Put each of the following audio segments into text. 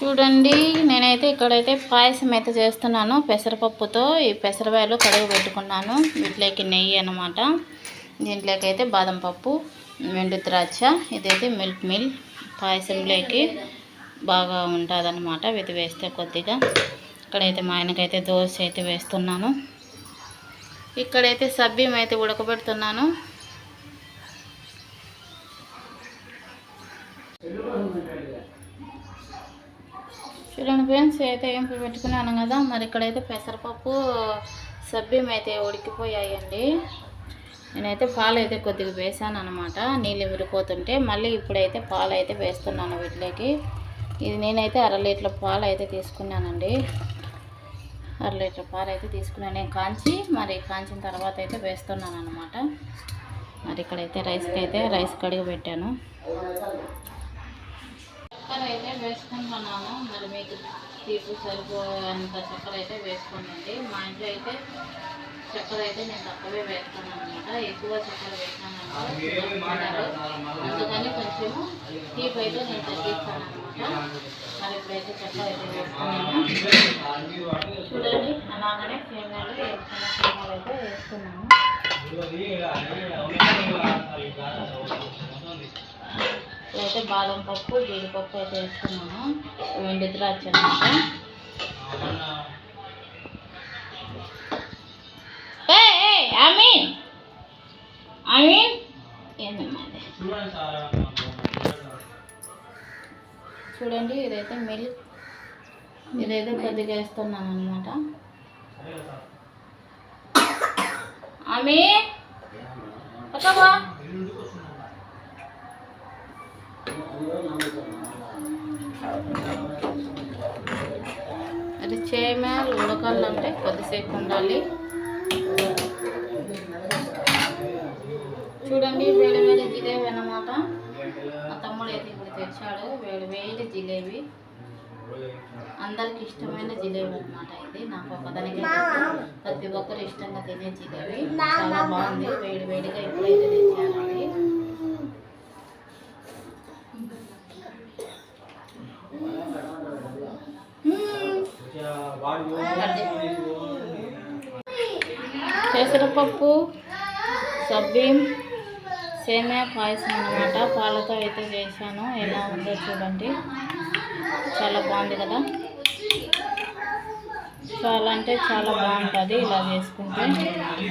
చూడండి, నేనైతే ఇక్కడైతే పాయసం అయితే చేస్తున్నాను పెసరపప్పుతో. ఈ పెసరవేలు కడుగు పెట్టుకున్నాను. వీటిలోకి నెయ్యి అన్నమాట. దీంట్లోకి అయితే బాదం పప్పు, వెండి ద్రాక్ష, ఇదైతే మిల్క్ పాయసంలోకి బాగా ఉంటుంది అన్నమాట. ఇది వేస్తే కొద్దిగా. ఇక్కడైతే మా ఆయనకైతే దోశ అయితే వేస్తున్నాను. ఇక్కడైతే సబ్బియం అయితే ఉడకబెడుతున్నాను. చూడండి ఫ్రెండ్స్, అయితే ఏం పెట్టుకున్నాను కదా. మరి ఇక్కడైతే పెసరపప్పు సబ్బియం అయితే ఉడికిపోయాయండి. నేనైతే పాలు అయితే కొద్దిగా వేసాను అనమాట. నీళ్ళు విరిపోతుంటే మళ్ళీ ఇప్పుడైతే పాలు అయితే వేస్తున్నాను వీటిలోకి. ఇది నేనైతే 1/2 లీటర్ పాలు అయితే తీసుకున్నానండి. 1/2 లీటర్ పాలు అయితే తీసుకున్నాను నేను కాంచి. మరి కాంచిన తర్వాత అయితే వేస్తున్నాను అనమాట. మరి ఇక్కడైతే రైస్ కడిగి పెట్టాను. చక్కెర అయితే వేసుకుంటున్నాను. మరి మీకు తీపి సరిపోయేంత చక్కెర అయితే వేసుకోండి. మా ఇంట్లో అయితే చక్కెర అయితే నేను తక్కువే వేస్తాను అనమాట. ఎక్కువ చక్కెర వేస్తాను అందుకని కొంచెము తీపి అయితే నేను తగ్గిస్తాను అనమాట. మరి ఇప్పుడైతే చక్కెర అయితే వేసుకున్నాను. చూడండి, అలాగనే సేమ్యాలు అయితే వేసుకున్నాను. ఇప్పుడైతే బాదం పప్పు, జీడిపప్పు అయితే వేసుకున్నాను. వెండి ద్రాక్ష అనమాట. చూడండి, ఇదైతే మిల్క్, ఇదైతే కొద్దిగా వేస్తున్నాను అనమాట. అది సేమ్యాలు ఉడకాలంటే కొద్దిసేపు ఉండాలి. చూడండి, వేడి వేడి జిలేబీ అన్నమాట. మా తమ్ముడు అయితే ఇప్పుడు తెచ్చాడు వేడి వేడి జిలేబీ. అందరికి ఇష్టమైన జిలేబీ అనమాట ఇది. నాకు ఒకదానికి ప్రతి ఒక్కరు ఇష్టంగా తినే జిలేబీ. చాలా బాగుంది. వేడి వేడిగా ఇప్పుడైతే తెచ్చానండి. పెసరపప్పు, సబ్బియం, సేమియా పాయసం అనమాట. పాలతో అయితే చేశాను. ఎలా ఉందో చూడండి. చాలా బాగుంది కదా. చాలా అంటే చాలా బాగుంటుంది ఇలా చేసుకుంటే.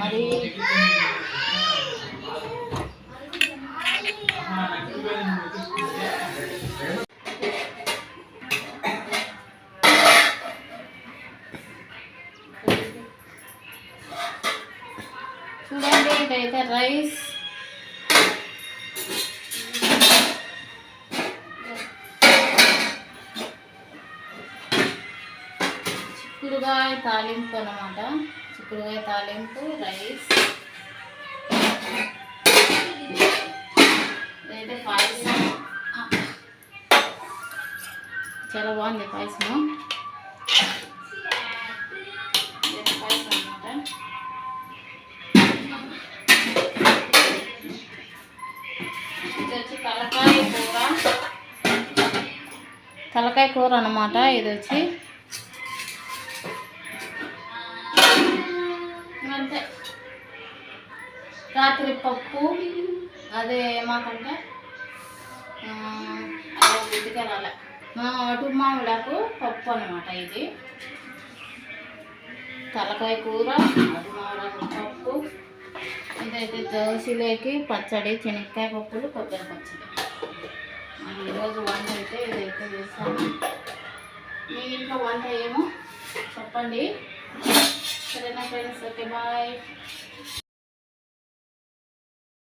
మరి చూడండి, ఇదైతే రైస్, చిక్కుడుగాయ తాలింపు అన్నమాట. చిక్కుడుగాయ తాలింపు, రైస్, ఇదైతే పాయసం. చాలా బాగుంది పాయసం. పాయసం అన్నమాట. ఇది వచ్చి తలకాయ కూర అన్నమాట. ఇది వచ్చి అంతే. రాత్రి పప్పు, అదే ఏమాకంటే అదే గుడ్డిగా రాలే, అటు మామిడాకు పప్పు అనమాట. ఇది తలకాయ కూర, అటు మామిడాకు పప్పు. ఇదైతే దోశలోకి పచ్చడి, శనక్కాయ పప్పులు, కొబ్బరి పచ్చడి. ఈరోజు వంట అయితే ఇదైతే చేస్తాను. మీ ఇంట్లో వంట ఏమో చెప్పండి. సరేనా ఫ్రెండ్స్? Okay, bye.